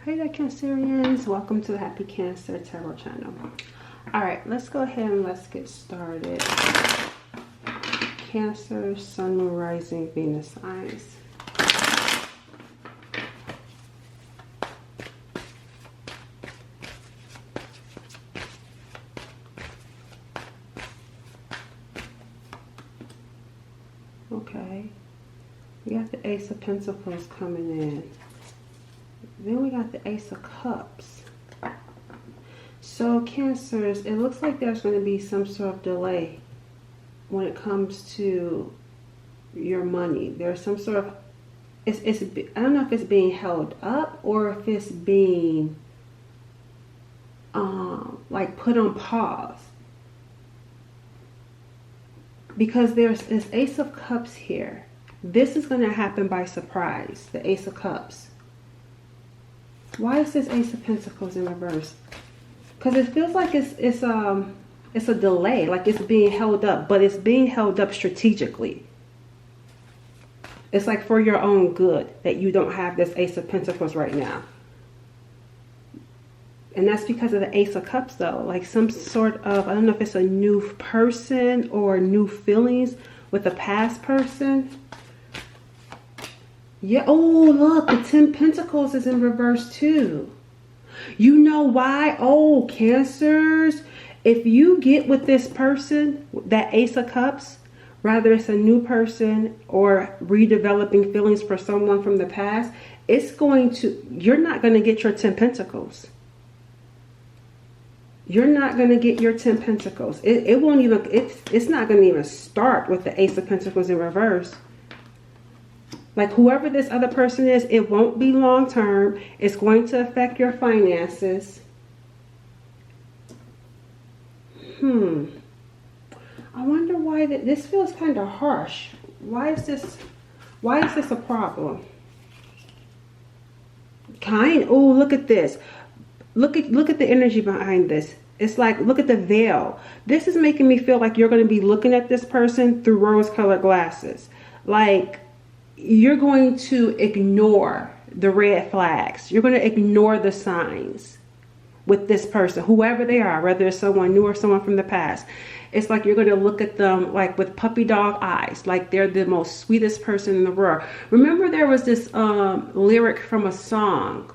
Hey there, Cancerians. Welcome to the Happy Cancer Tarot channel. Alright, let's go ahead and let's get started. Cancer, Sun, Moon, Rising, Venus signs. Okay. We got the Ace of Pentacles coming in. Then we got the Ace of Cups. So Cancers, it looks like there's going to be some sort of delay when it comes to your money. There's some sort of, I don't know if it's being held up or if it's being like put on pause. Because there's this Ace of Cups here. This is going to happen by surprise, the Ace of Cups. Why is this Ace of Pentacles in reverse? Because it feels like it's a delay, like it's being held up, but it's being held up strategically. It's like for your own good that you don't have this Ace of Pentacles right now. And that's because of the Ace of Cups though. Like some sort of, I don't know if it's a new person or new feelings with a past person. Yeah, oh look, the 10 Pentacles is in reverse too. You know why? Oh, Cancers, if you get with this person, that Ace of Cups, whether it's a new person or redeveloping feelings for someone from the past, it's going to, you're not going to get your 10 Pentacles. You're not going to get your 10 Pentacles. It won't even, it's not going to even start with the Ace of Pentacles in reverse. Like whoever this other person is, it won't be long term. It's going to affect your finances. I wonder why this feels kind of harsh. Why is this a problem? Oh, look at this. Look at the energy behind this. It's like, look at the veil. This is making me feel like you're going to be looking at this person through rose-colored glasses. Like, you're going to ignore the red flags. You're going to ignore the signs with this person, whoever they are, whether it's someone new or someone from the past. It's like you're going to look at them like with puppy dog eyes, like they're the most sweetest person in the world. Remember there was this lyric from a song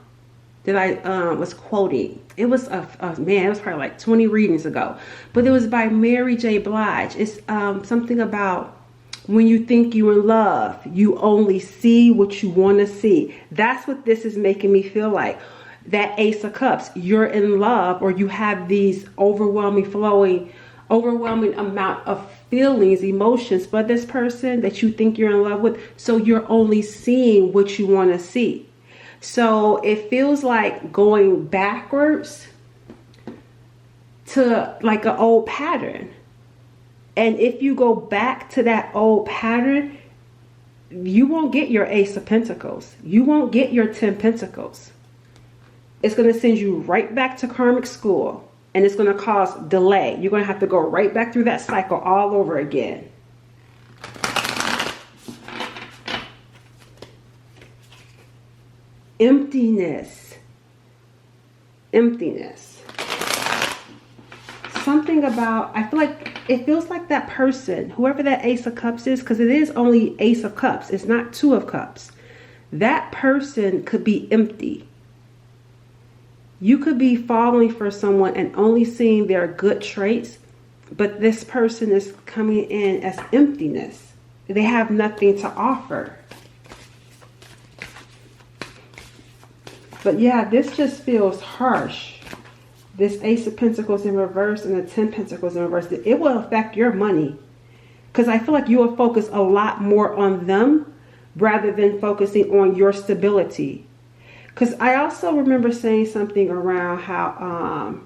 that I was quoting. It was man, it was probably like 20 readings ago, but it was by Mary J. Blige. It's something about, when you think you're in love, you only see what you want to see. That's what this is making me feel like. That Ace of Cups, you're in love, or you have these overwhelming amount of feelings, emotions for this person that you think you're in love with. So you're only seeing what you want to see. So it feels like going backwards to like an old pattern. And if you go back to that old pattern, you won't get your Ace of Pentacles. You won't get your 10 Pentacles. It's going to send you right back to karmic school. And it's going to cause delay. You're going to have to go right back through that cycle all over again. Emptiness. Emptiness. Something about, I feel like, it feels like that person, whoever that Ace of Cups is, because it is only Ace of Cups. It's not Two of Cups. That person could be empty. You could be falling for someone and only seeing their good traits, but this person is coming in as emptiness. They have nothing to offer. But yeah, this just feels harsh. This Ace of Pentacles in reverse and the 10 Pentacles in reverse. It will affect your money. Because I feel like you will focus a lot more on them rather than focusing on your stability. Because I also remember saying something around how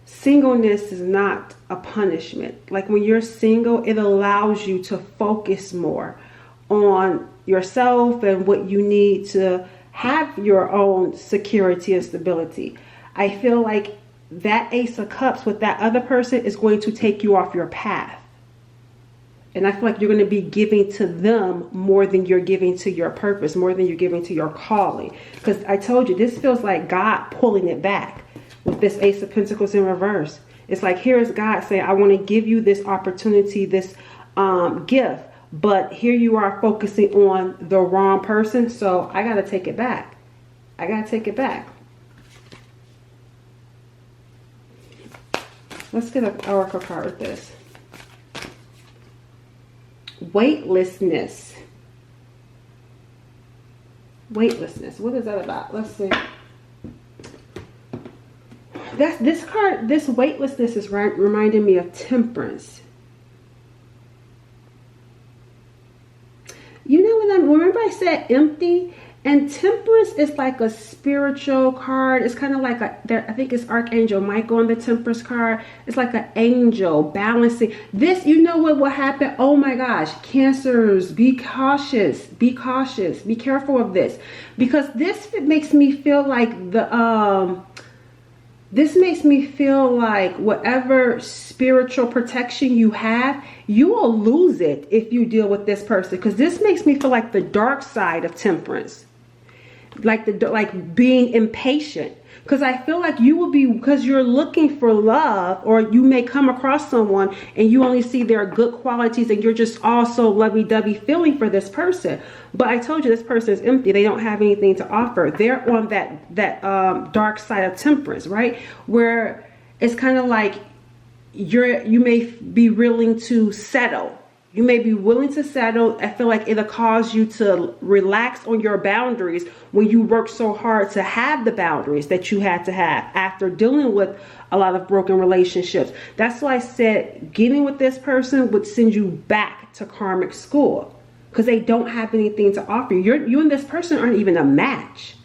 singleness is not a punishment. Like when you're single, it allows you to focus more on yourself and what you need to have your own security and stability. I feel like that Ace of Cups with that other person is going to take you off your path. And I feel like you're going to be giving to them more than you're giving to your purpose, more than you're giving to your calling. Because I told you, this feels like God pulling it back with this Ace of Pentacles in reverse. It's like, here is God saying, I want to give you this opportunity, this gift. But here you are focusing on the wrong person. So I got to take it back. I got to take it back. Let's get an oracle card with this. Weightlessness. Weightlessness. What is that about? Let's see. That's this card. This weightlessness is reminding me of temperance. You know what remember I said empty? And temperance is like a spiritual card. It's kind of like I think it's Archangel Michael on the temperance card. It's like an angel balancing. This, you know what will happen? Oh my gosh, Cancers, be cautious, be cautious, be careful of this. Because this makes me feel like this makes me feel like whatever spiritual protection you have, you will lose it if you deal with this person. Because this makes me feel like the dark side of temperance. Like being impatient. Because I feel like you will be, because you're looking for love, or you may come across someone and you only see their good qualities and you're just also lovey-dovey feeling for this person. But I told you, this person is empty. They don't have anything to offer. They're on that dark side of temperance, right? Where it's kind of like you may be willing to settle. You may be willing to settle. I feel like it'll cause you to relax on your boundaries when you work so hard to have the boundaries that you had to have after dealing with a lot of broken relationships. That's why I said getting with this person would send you back to karmic school, because they don't have anything to offer you. You and this person aren't even a match.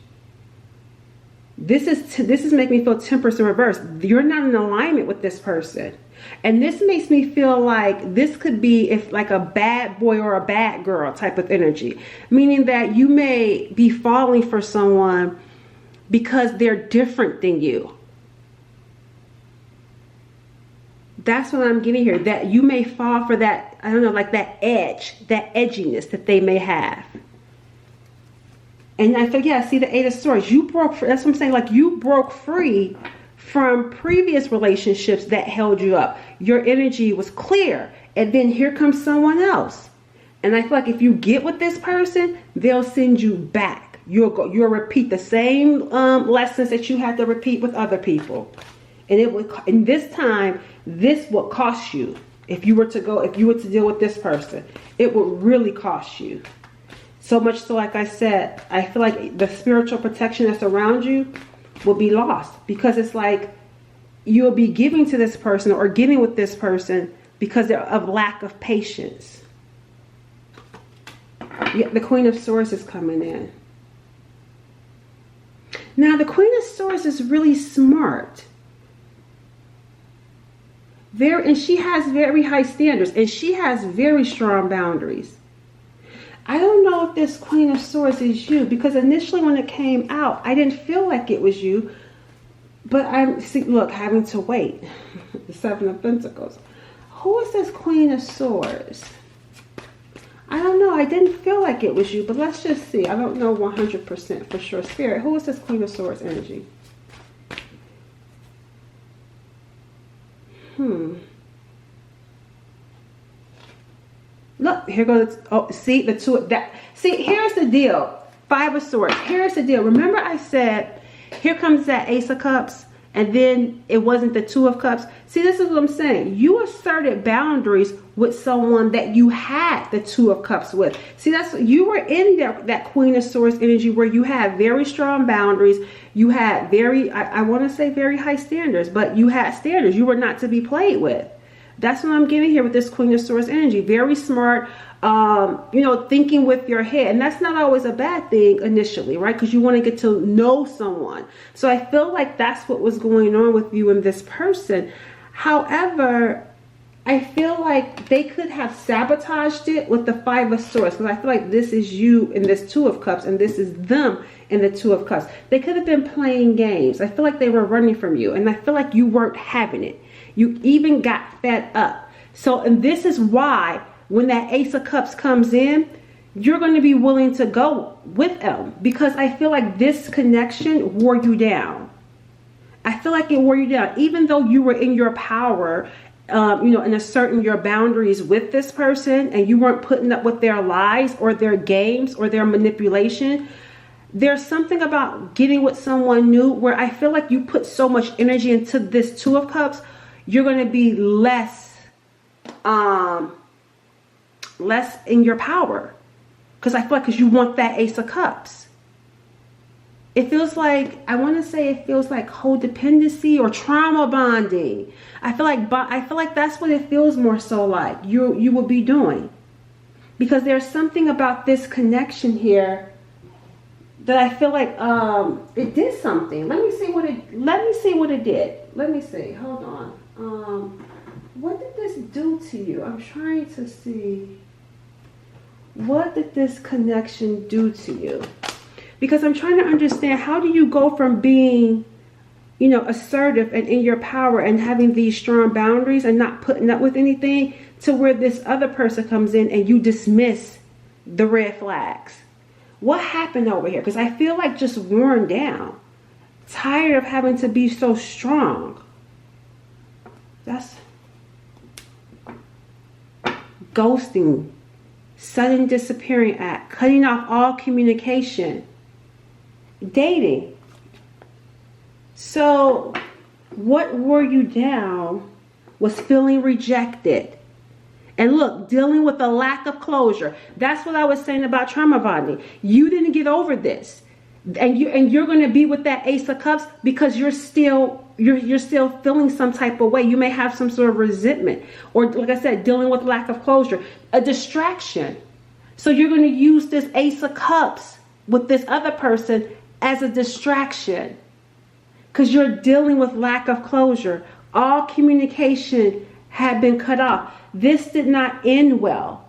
This is making me feel temperance in reverse. You're not in alignment with this person. And this makes me feel like this could be if like a bad boy or a bad girl type of energy. Meaning that you may be falling for someone because they're different than you. That's what I'm getting here. That you may fall for that, I don't know, like that edge, that edginess that they may have. And I think, yeah, see the Eight of Swords. You broke free. That's what I'm saying. Like you broke free from previous relationships that held you up. Your energy was clear. And then here comes someone else. And I feel like if you get with this person, they'll send you back. You'll repeat the same lessons that you had to repeat with other people. And it would, and this time, this will cost you. If you were to deal with this person, it would really cost you. So much so, like I said, I feel like the spiritual protection that's around you will be lost, because it's like you'll be giving to this person or getting with this person because of lack of patience. Yet the Queen of Swords is coming in. Now the Queen of Swords is really smart. And she has very high standards, and she has very strong boundaries. I don't know if this Queen of Swords is you, because initially when it came out, I didn't feel like it was you. But look, having to wait. The Seven of Pentacles. Who is this Queen of Swords? I don't know. I didn't feel like it was you, but let's just see. I don't know 100% for sure. Spirit, who is this Queen of Swords energy? Look, here goes. Oh, see the two. See, here's the deal. Five of Swords. Here's the deal. Remember, I said, here comes that Ace of Cups, and then it wasn't the Two of Cups. See, this is what I'm saying. You asserted boundaries with someone that you had the Two of Cups with. See, you were in that Queen of Swords energy where you had very strong boundaries. You had I want to say very high standards, but you had standards. You were not to be played with. That's what I'm getting here with this Queen of Swords energy. Very smart, thinking with your head. And that's not always a bad thing initially, right? Because you want to get to know someone. So I feel like that's what was going on with you and this person. However, I feel like they could have sabotaged it with the Five of Swords. Because I feel like this is you in this Two of Cups, and this is them in the Two of Cups. They could have been playing games. I feel like they were running from you. And I feel like you weren't having it. You even got fed up. So, and this is why when that Ace of Cups comes in, you're going to be willing to go with them, because I feel like this connection wore you down. I feel like it wore you down, even though you were in your power, and asserting your boundaries with this person, and you weren't putting up with their lies or their games or their manipulation. There's something about getting with someone new where I feel like you put so much energy into this Two of Cups, you're going to be less in your power. Because I feel like, because you want that Ace of Cups. It feels like, I want to say it feels like codependency or trauma bonding. I feel like that's what it feels more so like you will be doing. Because there's something about this connection here that I feel like it did something. Let me see what it did. Let me see. Hold on. What did this do to you? I'm trying to see. What did this connection do to you? Because I'm trying to understand, how do you go from being, assertive and in your power and having these strong boundaries and not putting up with anything, to where this other person comes in and you dismiss the red flags? What happened over here? Because I feel like just worn down, tired of having to be so strong. That's ghosting, sudden disappearing act, cutting off all communication, dating. So what wore you down was feeling rejected. And look, dealing with a lack of closure. That's what I was saying about trauma bonding. You didn't get over this. And you're going to be with that Ace of Cups because you're still feeling some type of way. You may have some sort of resentment, or like I said, dealing with lack of closure, a distraction. So you're going to use this Ace of Cups with this other person as a distraction, because you're dealing with lack of closure. All communication had been cut off. This did not end well.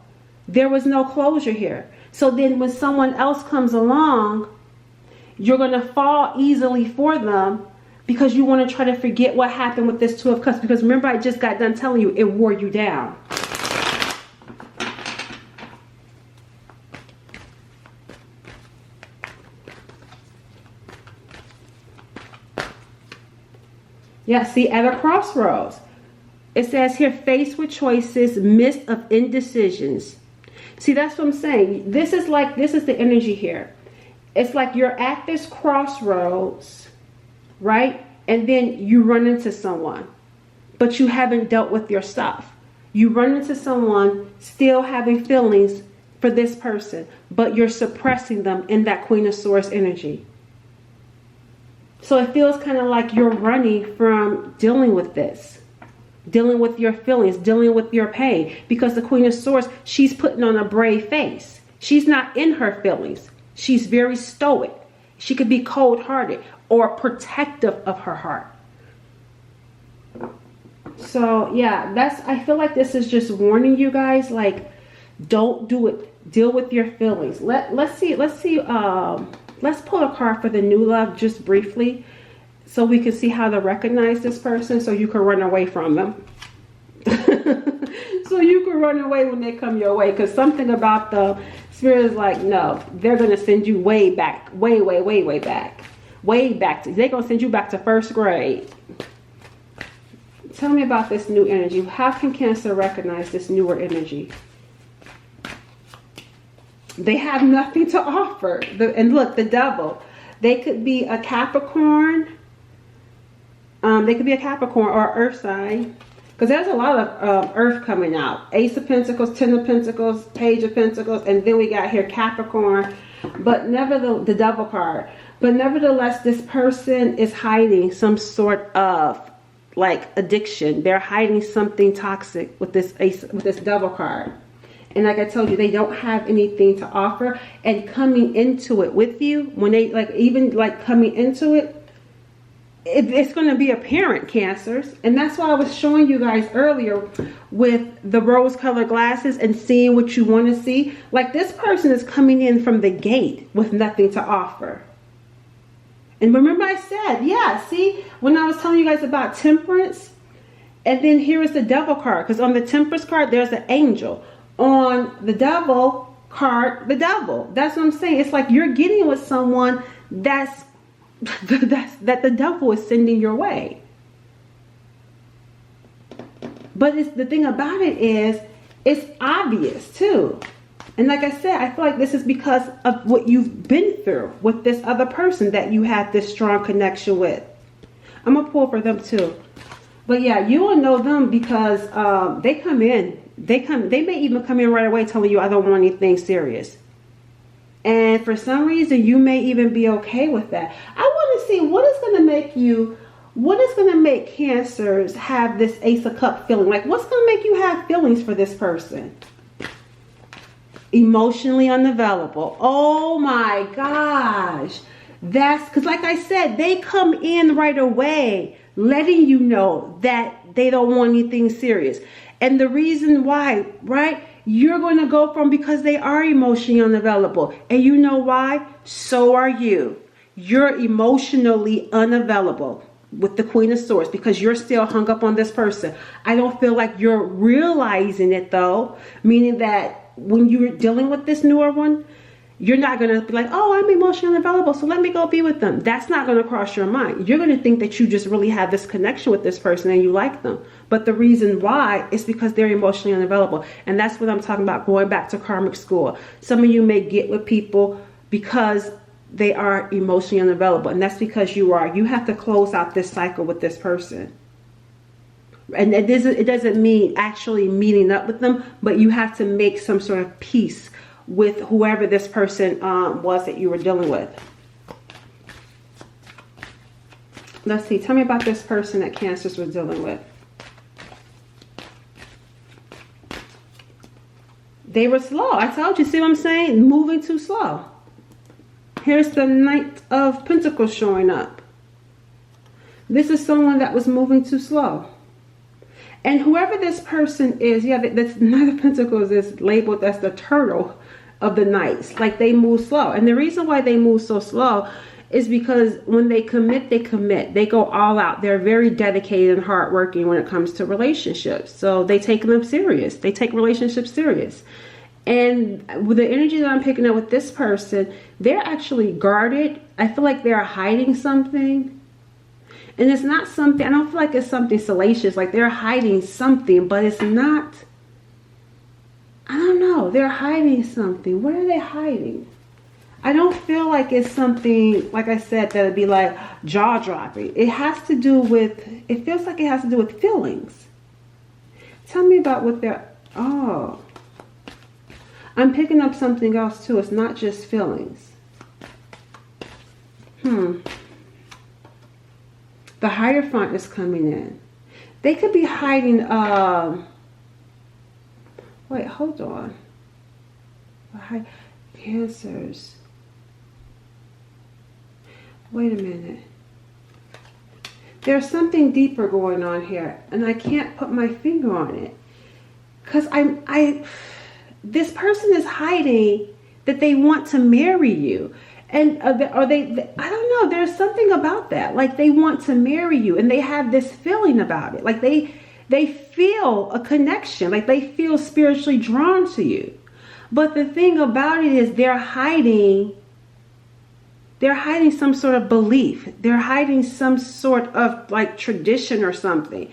There was no closure here. So then when someone else comes along, you're going to fall easily for them, because you want to try to forget what happened with this Two of Cups. Because remember, I just got done telling you, it wore you down. Yeah, see, at a crossroads. It says here, faced with choices, midst of indecisions. See, that's what I'm saying. This is the energy here. It's like you're at this crossroads, right? And then you run into someone, but you haven't dealt with your stuff. You run into someone still having feelings for this person, but you're suppressing them in that Queen of Swords energy. So it feels kind of like you're running from dealing with this, dealing with your feelings, dealing with your pain, because the Queen of Swords, she's putting on a brave face. She's not in her feelings. She's very stoic. She could be cold-hearted or protective of her heart. So yeah, I feel like this is just warning you guys, like, don't do it. Deal with your feelings. Let's pull a card for the new love just briefly, so we can see how to recognize this person, so you can run away from them. So you can run away when they come your way, because something about the Spirit is like, no, they're going to send you way back, way back. They're going to send you back to first grade. Tell me about this new energy. How can Cancer recognize this newer energy? They have nothing to offer. And look, the Devil. They could be a Capricorn. They could be a Capricorn or Earth sign. Because there's a lot of Earth coming out. Ace of Pentacles, Ten of Pentacles, Page of Pentacles. And then we got here Capricorn. But the Devil card. But nevertheless, this person is hiding some sort of like addiction. They're hiding something toxic with this Devil card. And like I told you, they don't have anything to offer. And coming into it with you, when they coming into it, it's going to be apparent, Cancers. And that's why I was showing you guys earlier with the rose-colored glasses and seeing what you want to see. Like, this person is coming in from the gate with nothing to offer. And remember I said, yeah, see, when I was telling you guys about Temperance, and then here is the Devil card. Because on the Temperance card, there's an angel. on the devil card, the devil. That's what I'm saying. It's like you're getting with someone that the devil is sending your way. But the thing about it is, it's obvious too. And like I said, I feel like this is because of what you've been through with this other person that you have this strong connection with. I'm going to pull for them too. But yeah, you will know them because they come in. They may even come in right away telling you, I don't want anything serious. And for some reason, you may even be okay with that. I want to see what is going to make Cancers have this Ace of Cups feeling. Like, what's going to make you have feelings for this person? Emotionally unavailable. Oh my gosh. That's because, like I said, they come in right away letting you know that they don't want anything serious. And the reason why, right? You're going to go from, because they are emotionally unavailable. And you know why? So are you. You're emotionally unavailable with the Queen of Swords because you're still hung up on this person. I don't feel like you're realizing it though, meaning that when you're dealing with this newer one, you're not going to be like, oh, I'm emotionally unavailable, so let me go be with them. That's not going to cross your mind. You're going to think that you just really have this connection with this person and you like them. But the reason why is because they're emotionally unavailable. And that's what I'm talking about, going back to karmic school. Some of you may get with people because they are emotionally unavailable. And that's because you have to close out this cycle with this person. And it doesn't mean actually meeting up with them, but you have to make some sort of peace with whoever this person was that you were dealing with. Let's see. Tell me about this person that Cancers was dealing with. They were slow. I told you. See what I'm saying? Moving too slow. Here's the Knight of Pentacles showing up. This is someone that was moving too slow. And whoever this person is, yeah, this Knight of Pentacles is labeled as the turtle of the Knights. Like, they move slow. And the reason why they move so slow is because when they commit, they commit. They go all out. They're very dedicated and hardworking when it comes to relationships. So they take them serious. They take relationships serious. And with the energy that I'm picking up with this person, they're actually guarded. I feel like they're hiding something. And it's not something, I don't feel like it's something salacious. Like, they're hiding something, but it's not, I don't know. They're hiding something. What are they hiding? I don't feel like it's something, like I said, that would be like jaw-dropping. It has to do with, it feels like it has to do with feelings. Tell me about what they're, oh. I'm picking up something else too. It's not just feelings. The Hierophant is coming in. They could be hiding, wait, hold on. Cancers. Wait a minute. There's something deeper going on here, and I can't put my finger on it. Because this person is hiding that they want to marry you. And I don't know, there's something about that. Like, they want to marry you and they have this feeling about it. Like, they feel a connection. Like, they feel spiritually drawn to you. But the thing about it is they're hiding some sort of belief. They're hiding some sort of like tradition or something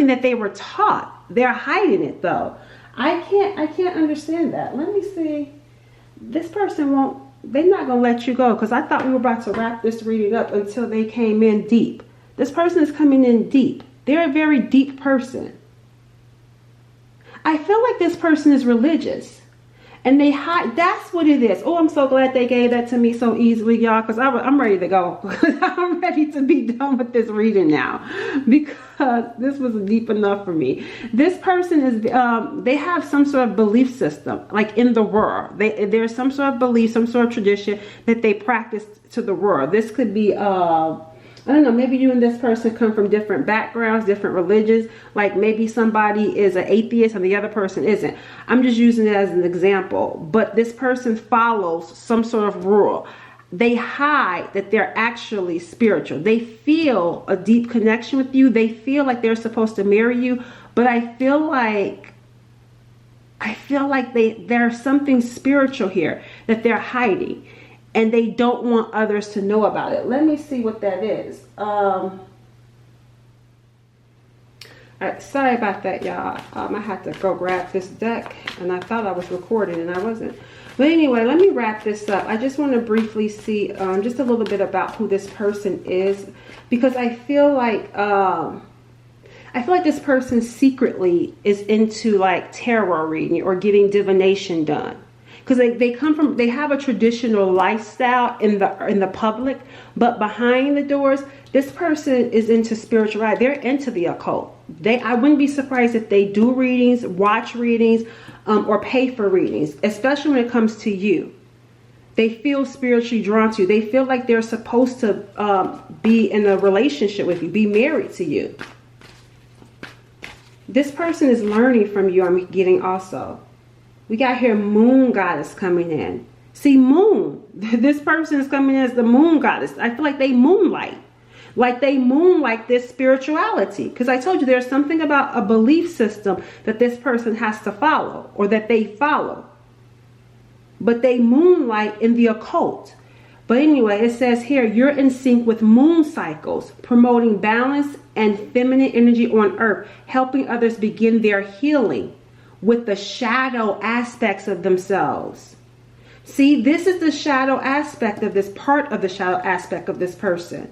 that they were taught. They're hiding it though. I can't understand that. Let me see. This person they're not going to let you go, because I thought we were about to wrap this reading up until they came in deep. This person is coming in deep. They're a very deep person. I feel like this person is religious. And they hide. That's what it is. Oh, I'm so glad they gave that to me so easily, y'all, because I'm ready to go. I'm ready to be done with this reading now, because this was deep enough for me. This person is, they have some sort of belief system, like in the world. There's some sort of belief, some sort of tradition that they practice to the world. This could be, I don't know, maybe you and this person come from different backgrounds, different religions. Like, maybe somebody is an atheist and the other person isn't. I'm just using it as an example. But this person follows some sort of rule. They hide that they're actually spiritual. They feel a deep connection with you. They feel like they're supposed to marry you. But I feel like I feel like there's something spiritual here that they're hiding, and they don't want others to know about it. Let me see what that is. Sorry about that, y'all. I had to go grab this deck, and I thought I was recording, and I wasn't. But anyway, let me wrap this up. I just want to briefly see just a little bit about who this person is, because I feel like this person secretly is into like tarot reading or getting divination done. Because they have a traditional lifestyle in the public, but behind the doors, this person is into spirituality. They're into the occult. I wouldn't be surprised if they do readings, watch readings, or pay for readings, especially when it comes to you. They feel spiritually drawn to you. They feel like they're supposed to be in a relationship with you, be married to you. This person is learning from you, I'm getting also. We got here moon goddess coming in. See, moon. This person is coming in as the moon goddess. I feel like they moonlight. Like they moonlight this spirituality. Because I told you there's something about a belief system that this person has to follow, or that they follow. But they moonlight in the occult. But anyway, it says here, you're in sync with moon cycles, promoting balance and feminine energy on earth, helping others begin their healing with the shadow aspects of themselves. See, this is the shadow aspect of this, part of the shadow aspect of this person.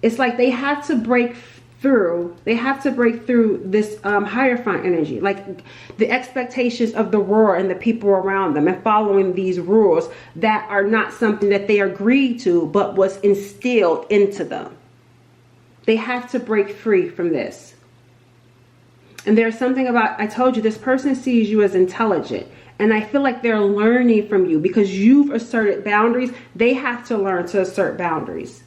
It's like they have to break through. They have to break through this Hierophant energy, like the expectations of the world and the people around them, and following these rules that are not something that they agreed to, but was instilled into them. They have to break free from this. And there's something about, I told you, this person sees you as intelligent. And I feel like they're learning from you because you've asserted boundaries. They have to learn to assert boundaries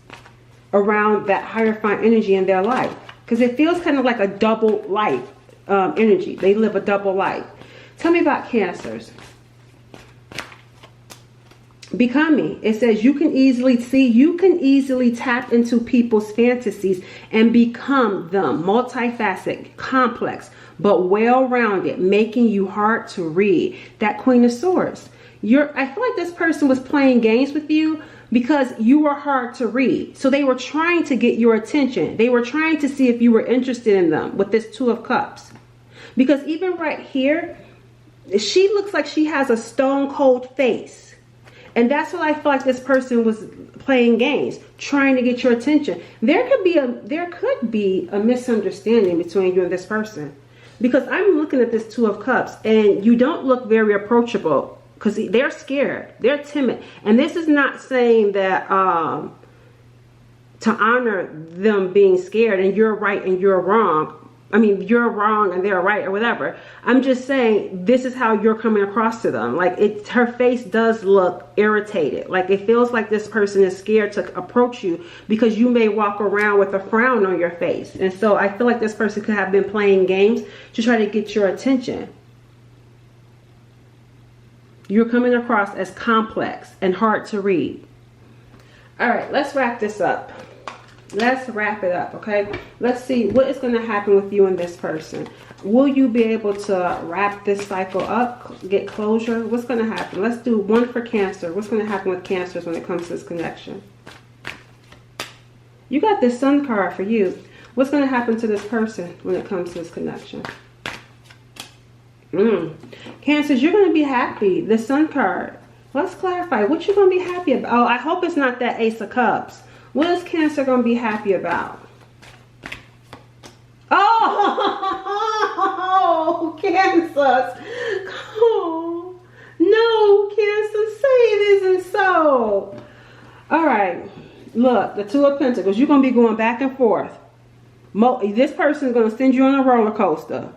around that Hierophant energy in their life. Because it feels kind of like a double life energy. They live a double life. Tell me about Cancers. Becoming. It says you can easily tap into people's fantasies and become them. Multifaceted, complex, but well-rounded, making you hard to read. That Queen of Swords. I feel like this person was playing games with you because you were hard to read. So they were trying to get your attention. They were trying to see if you were interested in them with this Two of Cups. Because even right here, she looks like she has a stone cold face. And that's what I feel like this person was playing games, trying to get your attention. There could be a misunderstanding between you and this person. Because I'm looking at this Two of Cups and you don't look very approachable because they're scared. They're timid. And this is not saying that to honor them being scared and you're right and you're wrong. I mean, you're wrong and they're right or whatever. I'm just saying this is how you're coming across to them. Like her face does look irritated. Like it feels like this person is scared to approach you because you may walk around with a frown on your face. And so I feel like this person could have been playing games to try to get your attention. You're coming across as complex and hard to read. All right, let's wrap this up. Let's wrap it up, okay? Let's see what is going to happen with you and this person. Will you be able to wrap this cycle up, get closure? What's going to happen? Let's do one for Cancer. What's going to happen with Cancers when it comes to this connection? You got this Sun card for you. What's going to happen to this person when it comes to this connection? Cancers, you're going to be happy. The Sun card. Let's clarify. What you're going to be happy about? Oh, I hope it's not that Ace of Cups. What is Cancer going to be happy about? Oh, Cancer. Oh, no, Cancer, say it isn't so. All right. Look, the Two of Pentacles. You're going to be going back and forth. This person is going to send you on a roller coaster.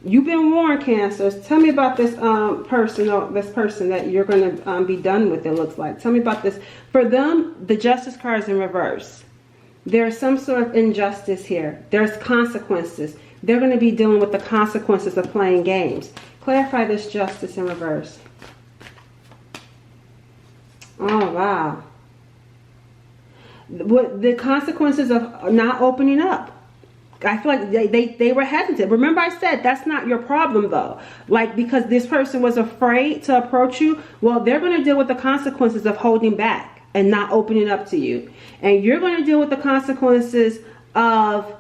You've been warned, Cancers. Tell me about this person that you're going to be done with, it looks like. Tell me about this. For them, the Justice card is in reverse. There's some sort of injustice here. There's consequences. They're going to be dealing with the consequences of playing games. Clarify this Justice in reverse. Oh, wow. What the consequences of not opening up. I feel like they were hesitant. Remember I said that's not your problem though. Like, because this person was afraid to approach you, well, they're going to deal with the consequences of holding back and not opening up to you. And you're going to deal with the consequences of,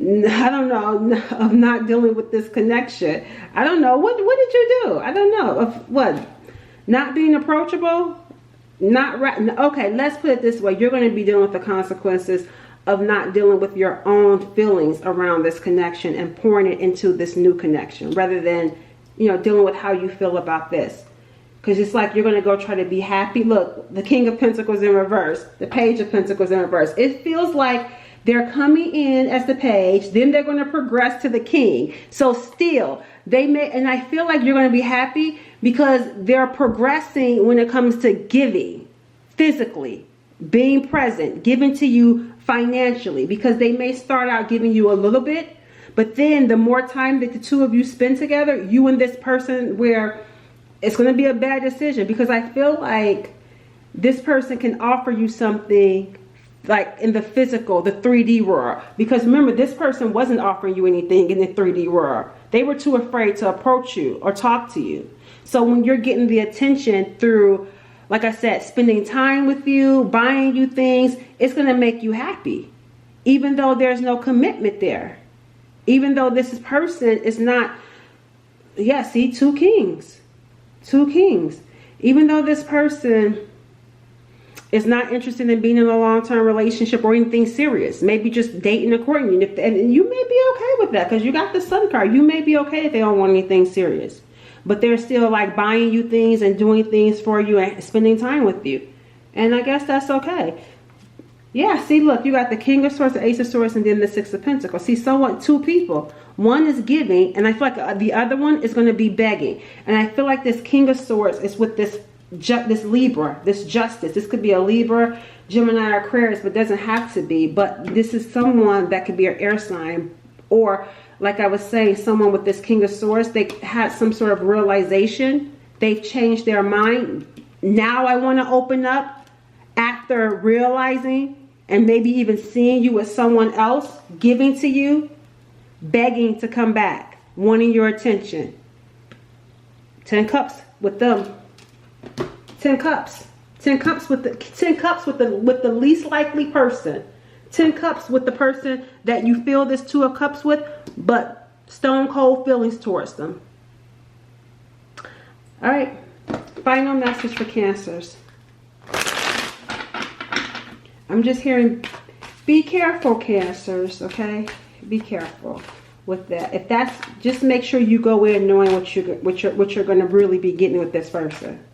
I don't know, of not dealing with this connection. I don't know. What did you do? I don't know. Of what? Not being approachable? Not right. Okay, let's put it this way. You're going to be dealing with the consequences of not dealing with your own feelings around this connection and pouring it into this new connection, rather than, you know, dealing with how you feel about this. Because it's like you're going to go try to be happy. Look, the King of Pentacles in reverse, the Page of Pentacles in reverse. It feels like they're coming in as the Page, then they're going to progress to the King. So still, they may, and I feel like you're going to be happy because they're progressing when it comes to giving, physically, being present, giving to you financially, because they may start out giving you a little bit, but then the more time that the two of you spend together, you and this person, where it's going to be a bad decision, because I feel like this person can offer you something like in the physical, the 3D world. Because remember, this person wasn't offering you anything in the 3D world. They were too afraid to approach you or talk to you. So when you're getting the attention through, like I said, spending time with you, buying you things, it's going to make you happy. Even though there's no commitment there. Even though this person is not, yeah, see, two kings. Two kings. Even though this person is not interested in being in a long-term relationship or anything serious, maybe just dating or courting you. And you may be okay with that because you got the Sun card. You may be okay if they don't want anything serious. But they're still like buying you things and doing things for you and spending time with you. And I guess that's okay. Yeah, see, look, you got the King of Swords, the Ace of Swords, and then the Six of Pentacles. See, someone, two people. One is giving, and I feel like the other one is going to be begging. And I feel like this King of Swords is with this Libra, this Justice. This could be a Libra, Gemini, or Aquarius, but doesn't have to be. But this is someone that could be an air sign, or like I was saying, someone with this King of Swords, they had some sort of realization. They've changed their mind. Now I want to open up, after realizing and maybe even seeing you with someone else, giving to you, begging to come back, wanting your attention. 10 cups with them. 10 cups. 10 cups with the 10 cups with the least likely person. 10 cups with the person that you feel this Two of Cups with, but stone cold feelings towards them. All right. Final message for Cancers. I'm just hearing, be careful, Cancers, okay? Be careful with that. If that's, just make sure you go in knowing what you're going to really be getting with this person.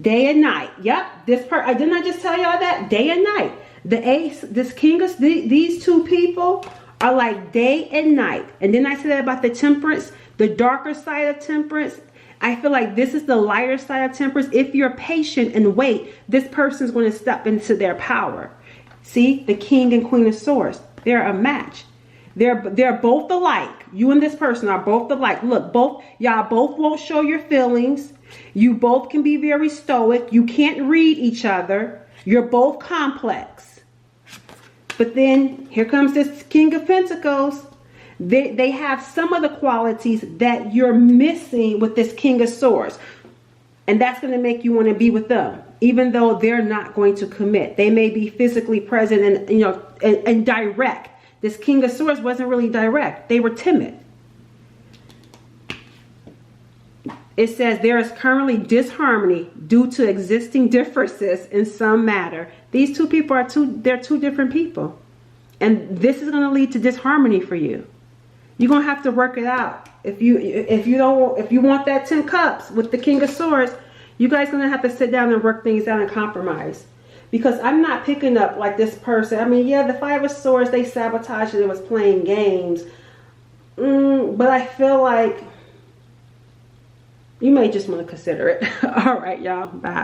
Day and night. Yep. I didn't I just tell y'all that? Day and night. The Ace, this King of, these two people are like day and night. And then I said that about the Temperance, the darker side of Temperance. I feel like this is the lighter side of Temperance. If you're patient and wait, this person's going to step into their power. See, the King and Queen of Swords, they're a match. They're both alike. You and this person are both alike. Look, y'all both won't show your feelings. You both can be very stoic. You can't read each other. You're both complex. But then here comes this King of Pentacles. They have some of the qualities that you're missing with this King of Swords. And that's going to make you want to be with them, even though they're not going to commit. They may be physically present and, you know, and direct. This King of Swords wasn't really direct. They were timid. It says there is currently disharmony due to existing differences in some matter. These two people they're two different people. And this is going to lead to disharmony for you. You're going to have to work it out. If you want that 10 cups with the King of Swords, you guys going to have to sit down and work things out and compromise. Because I'm not picking up like this person. I mean, yeah, the Five of Swords, they sabotaged it. It was playing games. But I feel like you may just want to consider it. All right, y'all. Bye.